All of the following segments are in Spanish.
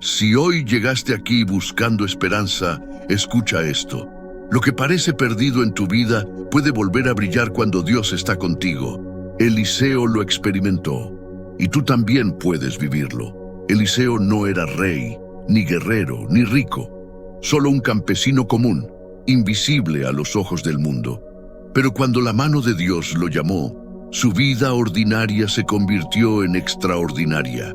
Si hoy llegaste aquí buscando esperanza, escucha esto. Lo que parece perdido en tu vida puede volver a brillar cuando Dios está contigo. Eliseo lo experimentó, y tú también puedes vivirlo. Eliseo no era rey, ni guerrero, ni rico, solo un campesino común, invisible a los ojos del mundo. Pero cuando la mano de Dios lo llamó, su vida ordinaria se convirtió en extraordinaria.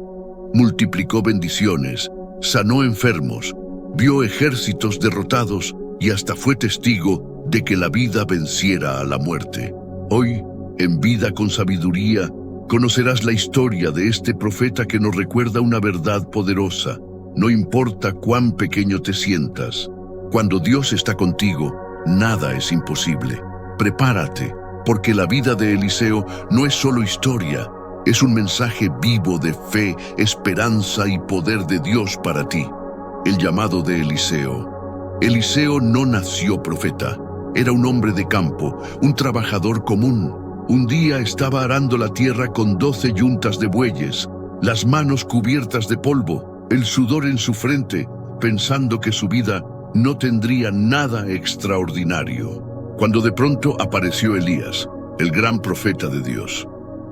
Multiplicó bendiciones, sanó enfermos, vio ejércitos derrotados y hasta fue testigo de que la vida venciera a la muerte. Hoy, en Vida con Sabiduría, conocerás la historia de este profeta que nos recuerda una verdad poderosa. No importa cuán pequeño te sientas, cuando Dios está contigo, nada es imposible. Prepárate, porque la vida de Eliseo no es solo historia, es un mensaje vivo de fe, esperanza y poder de Dios para ti. El llamado de Eliseo. Eliseo no nació profeta, era un hombre de campo, un trabajador común. Un día estaba arando la tierra con 12 yuntas de bueyes, las manos cubiertas de polvo, el sudor en su frente, pensando que su vida no tendría nada extraordinario. Cuando de pronto apareció Elías, el gran profeta de Dios.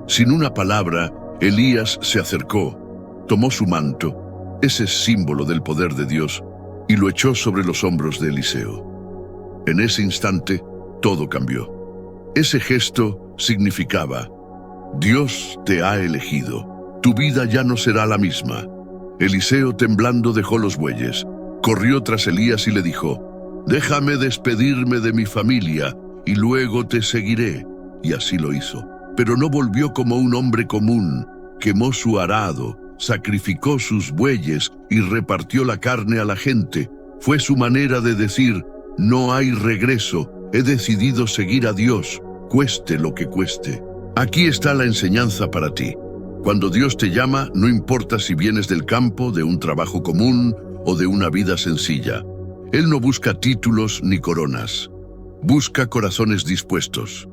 Sin una palabra, Elías se acercó, tomó su manto, ese símbolo del poder de Dios, y lo echó sobre los hombros de Eliseo. En ese instante, todo cambió. Ese gesto significaba: Dios te ha elegido, tu vida ya no será la misma. Eliseo, temblando, dejó los bueyes, corrió tras Elías y le dijo: déjame despedirme de mi familia y luego te seguiré. Y así lo hizo. Pero no volvió como un hombre común. Quemó su arado, sacrificó sus bueyes y repartió la carne a la gente. Fue su manera de decir: no hay regreso, he decidido seguir a Dios, cueste lo que cueste. Aquí está la enseñanza para ti. Cuando Dios te llama, no importa si vienes del campo, de un trabajo común o de una vida sencilla. Él no busca títulos ni coronas. Busca corazones dispuestos.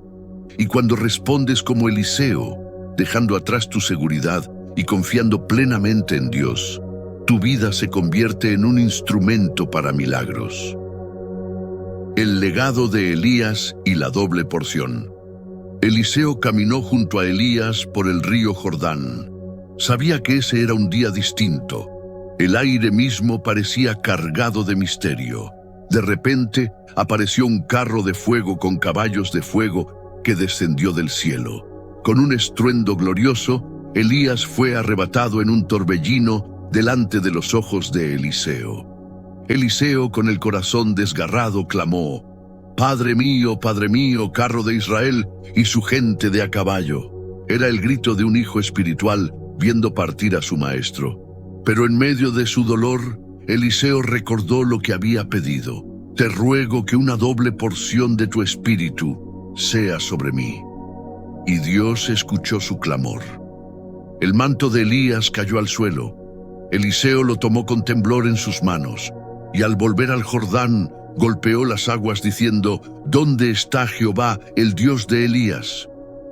Y cuando respondes como Eliseo, dejando atrás tu seguridad y confiando plenamente en Dios, tu vida se convierte en un instrumento para milagros. El legado de Elías y la doble porción. Eliseo caminó junto a Elías por el río Jordán. Sabía que ese era un día distinto. El aire mismo parecía cargado de misterio. De repente apareció un carro de fuego con caballos de fuego que descendió del cielo. Con un estruendo glorioso, Elías fue arrebatado en un torbellino delante de los ojos de Eliseo. Eliseo, con el corazón desgarrado, clamó: Padre mío, carro de Israel y su gente de a caballo. Era el grito de un hijo espiritual viendo partir a su maestro. Pero en medio de su dolor, Eliseo recordó lo que había pedido: te ruego que una doble porción de tu espíritu sea sobre mí. Y Dios escuchó su clamor. El manto de Elías cayó al suelo. Eliseo lo tomó con temblor en sus manos, y al volver al Jordán, golpeó las aguas diciendo: ¿dónde está Jehová, el Dios de Elías?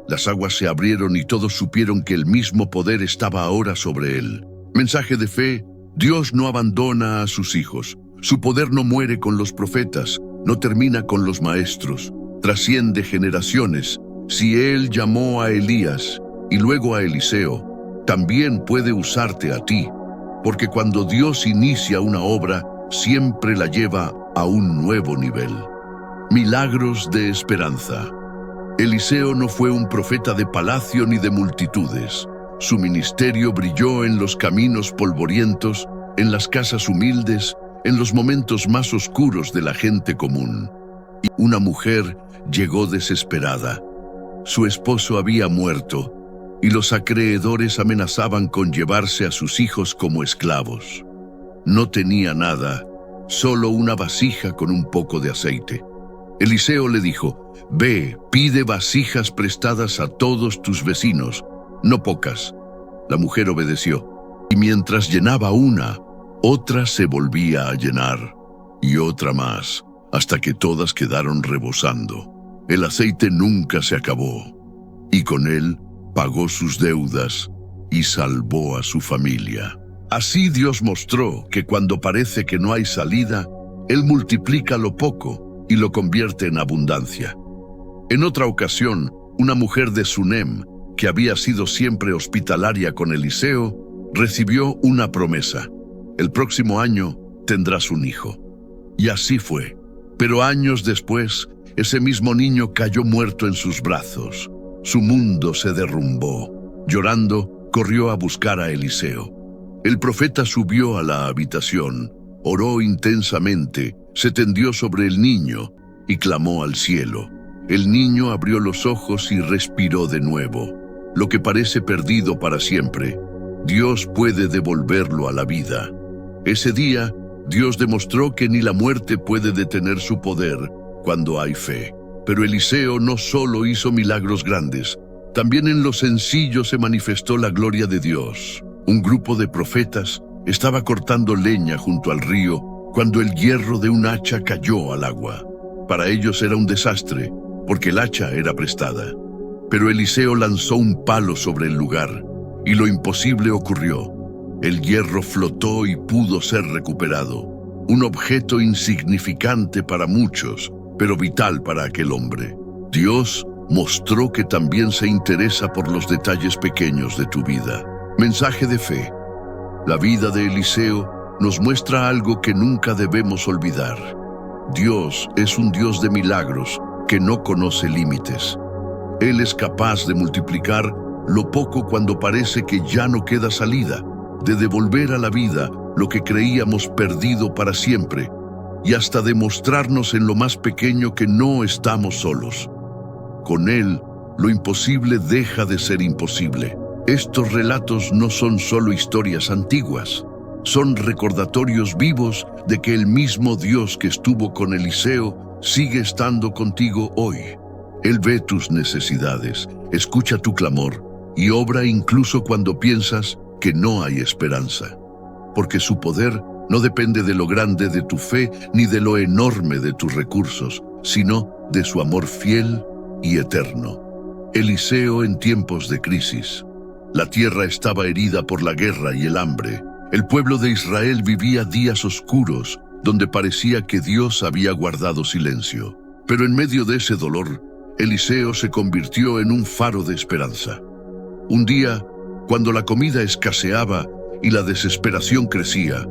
Las aguas se abrieron y todos supieron que el mismo poder estaba ahora sobre él. Mensaje de fe: Dios no abandona a sus hijos. Su poder no muere con los profetas, no termina con los maestros, trasciende generaciones. Si Él llamó a Elías y luego a Eliseo, también puede usarte a ti, porque cuando Dios inicia una obra, siempre la lleva a un nuevo nivel. Milagros de esperanza. Eliseo no fue un profeta de palacio ni de multitudes. Su ministerio brilló en los caminos polvorientos, en las casas humildes, en los momentos más oscuros de la gente común. Y una mujer llegó desesperada. Su esposo había muerto, y los acreedores amenazaban con llevarse a sus hijos como esclavos. No tenía nada, solo una vasija con un poco de aceite. Eliseo le dijo: ve, pide vasijas prestadas a todos tus vecinos, no pocas. La mujer obedeció, y mientras llenaba una, otra se volvía a llenar, y otra más, hasta que todas quedaron rebosando. El aceite nunca se acabó, y con él pagó sus deudas y salvó a su familia. Así Dios mostró que cuando parece que no hay salida, Él multiplica lo poco y lo convierte en abundancia. En otra ocasión, una mujer de Sunem, que había sido siempre hospitalaria con Eliseo, recibió una promesa: el próximo año tendrás un hijo. Y así fue. Pero años después, ese mismo niño cayó muerto en sus brazos. Su mundo se derrumbó. Llorando, corrió a buscar a Eliseo. El profeta subió a la habitación, oró intensamente, se tendió sobre el niño y clamó al cielo. El niño abrió los ojos y respiró de nuevo. Lo que parece perdido para siempre, Dios puede devolverlo a la vida. Ese día, Dios demostró que ni la muerte puede detener su poder cuando hay fe. Pero Eliseo no solo hizo milagros grandes, también en lo sencillo se manifestó la gloria de Dios. Un grupo de profetas estaba cortando leña junto al río cuando el hierro de un hacha cayó al agua. Para ellos era un desastre, porque el hacha era prestada. Pero Eliseo lanzó un palo sobre el lugar, y lo imposible ocurrió. El hierro flotó y pudo ser recuperado. Un objeto insignificante para muchos, pero vital para aquel hombre. Dios mostró que también se interesa por los detalles pequeños de tu vida. Mensaje de fe. La vida de Eliseo nos muestra algo que nunca debemos olvidar. Dios es un Dios de milagros que no conoce límites. Él es capaz de multiplicar lo poco cuando parece que ya no queda salida, de devolver a la vida lo que creíamos perdido para siempre, y hasta demostrarnos en lo más pequeño que no estamos solos. Con Él, lo imposible deja de ser imposible. Estos relatos no son solo historias antiguas, son recordatorios vivos de que el mismo Dios que estuvo con Eliseo sigue estando contigo hoy. Él ve tus necesidades, escucha tu clamor y obra incluso cuando piensas que no hay esperanza. Porque su poder no depende de lo grande de tu fe ni de lo enorme de tus recursos, sino de su amor fiel y eterno. Eliseo en tiempos de crisis. La tierra estaba herida por la guerra y el hambre. El pueblo de Israel vivía días oscuros, donde parecía que Dios había guardado silencio. Pero en medio de ese dolor, Eliseo se convirtió en un faro de esperanza. Un día, cuando la comida escaseaba y la desesperación crecía,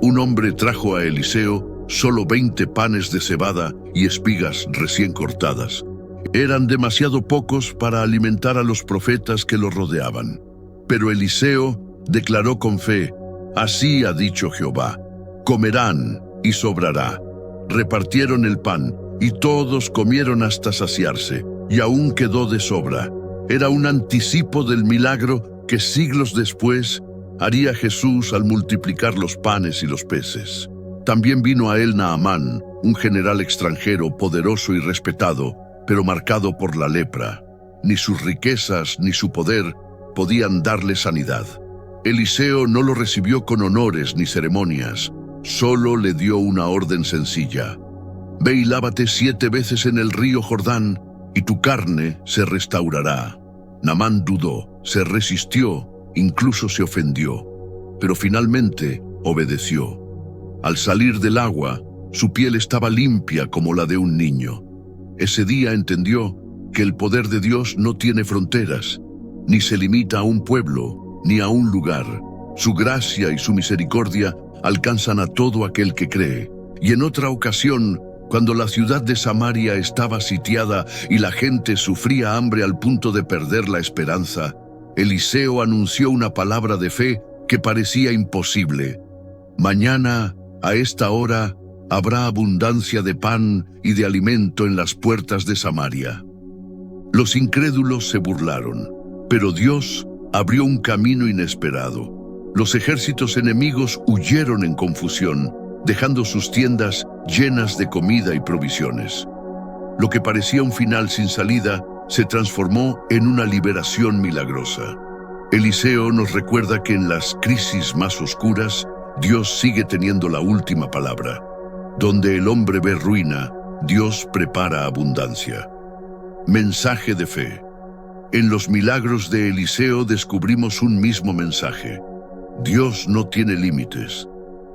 un hombre trajo a Eliseo solo 20 panes de cebada y espigas recién cortadas. Eran demasiado pocos para alimentar a los profetas que lo rodeaban. Pero Eliseo declaró con fe: así ha dicho Jehová, comerán y sobrará. Repartieron el pan y todos comieron hasta saciarse, y aún quedó de sobra. Era un anticipo del milagro que siglos después haría Jesús al multiplicar los panes y los peces. También vino a él Naamán, un general extranjero poderoso y respetado, pero marcado por la lepra. Ni sus riquezas ni su poder podían darle sanidad. Eliseo no lo recibió con honores ni ceremonias, solo le dio una orden sencilla: ve y lávate 7 veces en el río Jordán, y tu carne se restaurará. Naamán dudó, se resistió, incluso se ofendió, pero finalmente obedeció. Al salir del agua, su piel estaba limpia como la de un niño. Ese día entendió que el poder de Dios no tiene fronteras, ni se limita a un pueblo, ni a un lugar. Su gracia y su misericordia alcanzan a todo aquel que cree. Y en otra ocasión, cuando la ciudad de Samaria estaba sitiada y la gente sufría hambre al punto de perder la esperanza, Eliseo anunció una palabra de fe que parecía imposible: mañana, a esta hora, habrá abundancia de pan y de alimento en las puertas de Samaria. Los incrédulos se burlaron, pero Dios abrió un camino inesperado. Los ejércitos enemigos huyeron en confusión, dejando sus tiendas llenas de comida y provisiones. Lo que parecía un final sin salida se transformó en una liberación milagrosa. Eliseo nos recuerda que en las crisis más oscuras, Dios sigue teniendo la última palabra. Donde el hombre ve ruina, Dios prepara abundancia. Mensaje de fe. En los milagros de Eliseo descubrimos un mismo mensaje: Dios no tiene límites.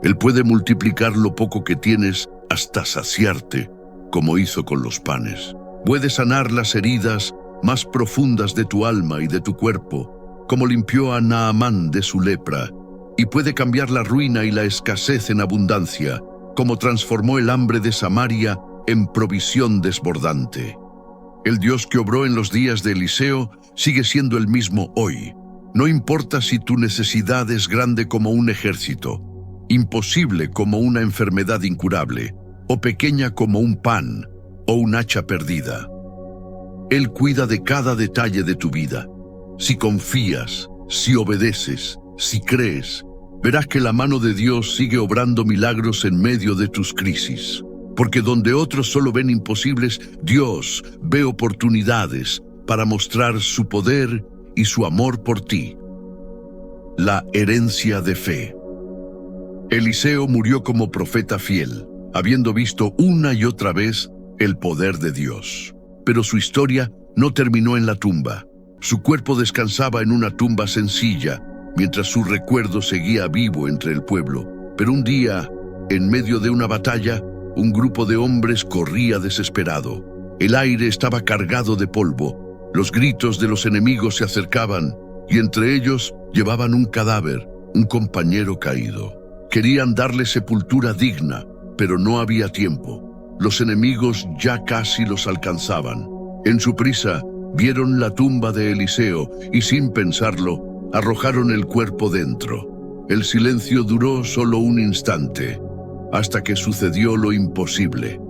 Él puede multiplicar lo poco que tienes hasta saciarte, como hizo con los panes. Puede sanar las heridas más profundas de tu alma y de tu cuerpo, como limpió a Naamán de su lepra, y puede cambiar la ruina y la escasez en abundancia, como transformó el hambre de Samaria en provisión desbordante. El Dios que obró en los días de Eliseo sigue siendo el mismo hoy. No importa si tu necesidad es grande como un ejército, imposible como una enfermedad incurable, o pequeña como un pan o un hacha perdida. Él cuida de cada detalle de tu vida. Si confías, si obedeces, si crees, verás que la mano de Dios sigue obrando milagros en medio de tus crisis. Porque donde otros solo ven imposibles, Dios ve oportunidades para mostrar su poder y su amor por ti. La herencia de fe. Eliseo murió como profeta fiel, habiendo visto una y otra vez el poder de Dios. Pero su historia no terminó en la tumba. Su cuerpo descansaba en una tumba sencilla, mientras su recuerdo seguía vivo entre el pueblo. Pero un día, en medio de una batalla, un grupo de hombres corría desesperado. El aire estaba cargado de polvo. Los gritos de los enemigos se acercaban, y entre ellos llevaban un cadáver, un compañero caído. Querían darle sepultura digna, pero no había tiempo. Los enemigos ya casi los alcanzaban. En su prisa, vieron la tumba de Eliseo y sin pensarlo, arrojaron el cuerpo dentro. El silencio duró solo un instante, hasta que sucedió lo imposible.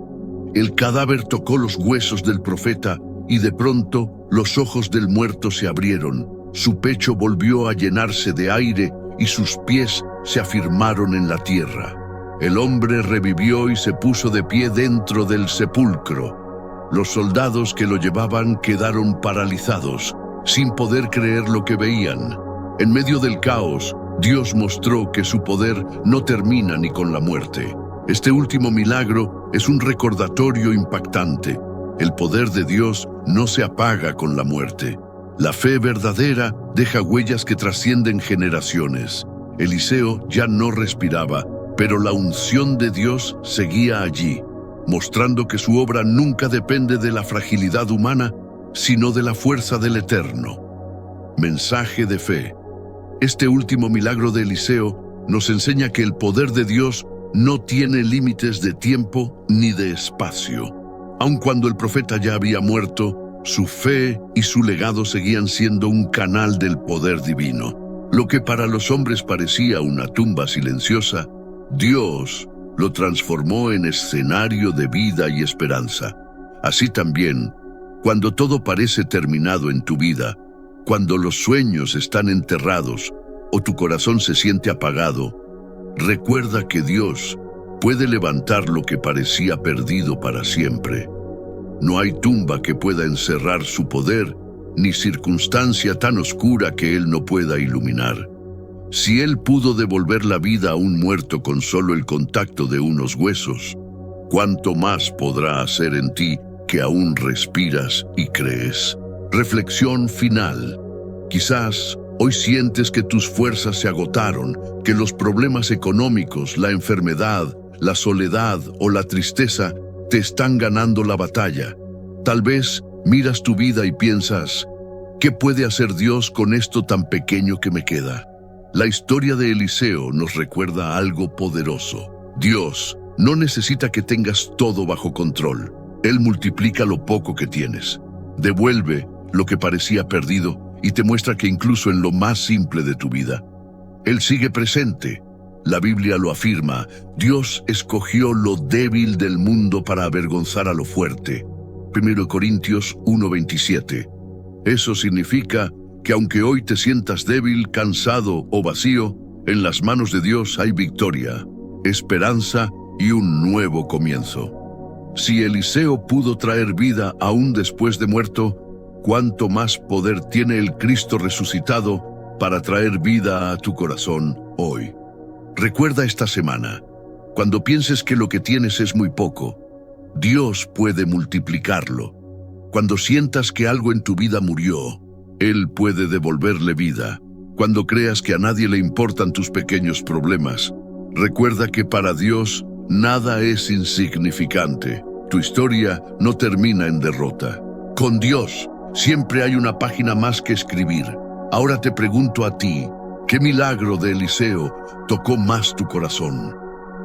El cadáver tocó los huesos del profeta y de pronto los ojos del muerto se abrieron. Su pecho volvió a llenarse de aire y sus pies se afirmaron en la tierra. El hombre revivió y se puso de pie dentro del sepulcro. Los soldados que lo llevaban quedaron paralizados, sin poder creer lo que veían. En medio del caos, Dios mostró que su poder no termina ni con la muerte. Este último milagro es un recordatorio impactante. El poder de Dios no se apaga con la muerte. La fe verdadera deja huellas que trascienden generaciones. Eliseo ya no respiraba, pero la unción de Dios seguía allí, mostrando que su obra nunca depende de la fragilidad humana, sino de la fuerza del Eterno. Mensaje de fe. Este último milagro de Eliseo nos enseña que el poder de Dios no tiene límites de tiempo ni de espacio. Aun cuando el profeta ya había muerto, su fe y su legado seguían siendo un canal del poder divino. Lo que para los hombres parecía una tumba silenciosa, Dios lo transformó en escenario de vida y esperanza. Así también, cuando todo parece terminado en tu vida, cuando los sueños están enterrados o tu corazón se siente apagado, recuerda que Dios puede levantar lo que parecía perdido para siempre. No hay tumba que pueda encerrar su poder, ni circunstancia tan oscura que Él no pueda iluminar. Si Él pudo devolver la vida a un muerto con solo el contacto de unos huesos, ¿cuánto más podrá hacer en ti que aún respiras y crees? Reflexión final. Quizás hoy sientes que tus fuerzas se agotaron, que los problemas económicos, la enfermedad, la soledad o la tristeza te están ganando la batalla. Tal vez miras tu vida y piensas, ¿qué puede hacer Dios con esto tan pequeño que me queda? La historia de Eliseo nos recuerda algo poderoso. Dios no necesita que tengas todo bajo control. Él multiplica lo poco que tienes, devuelve lo que parecía perdido y te muestra que incluso en lo más simple de tu vida, Él sigue presente. La Biblia lo afirma, Dios escogió lo débil del mundo para avergonzar a lo fuerte. 1 Corintios 1:27. Eso significa que aunque hoy te sientas débil, cansado o vacío, en las manos de Dios hay victoria, esperanza y un nuevo comienzo. Si Eliseo pudo traer vida aún después de muerto, ¿cuánto más poder tiene el Cristo resucitado para traer vida a tu corazón hoy? Recuerda esta semana, cuando pienses que lo que tienes es muy poco, Dios puede multiplicarlo. Cuando sientas que algo en tu vida murió, Él puede devolverle vida. Cuando creas que a nadie le importan tus pequeños problemas, recuerda que para Dios nada es insignificante. Tu historia no termina en derrota. Con Dios siempre hay una página más que escribir. Ahora te pregunto a ti, ¿qué milagro de Eliseo tocó más tu corazón?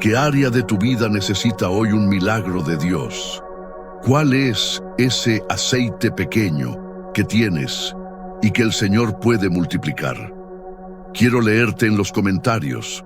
¿Qué área de tu vida necesita hoy un milagro de Dios? ¿Cuál es ese aceite pequeño que tienes y que el Señor puede multiplicar? Quiero leerte en los comentarios,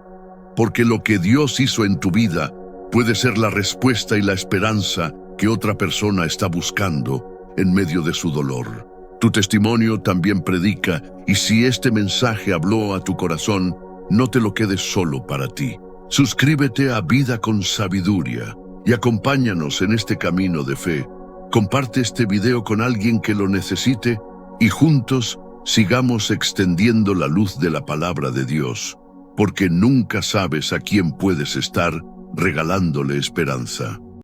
porque lo que Dios hizo en tu vida puede ser la respuesta y la esperanza que otra persona está buscando en medio de su dolor. Tu testimonio también predica, y si este mensaje habló a tu corazón, no te lo quedes solo para ti. Suscríbete a Vida con Sabiduría y acompáñanos en este camino de fe. Comparte este video con alguien que lo necesite y juntos sigamos extendiendo la luz de la palabra de Dios, porque nunca sabes a quién puedes estar regalándole esperanza.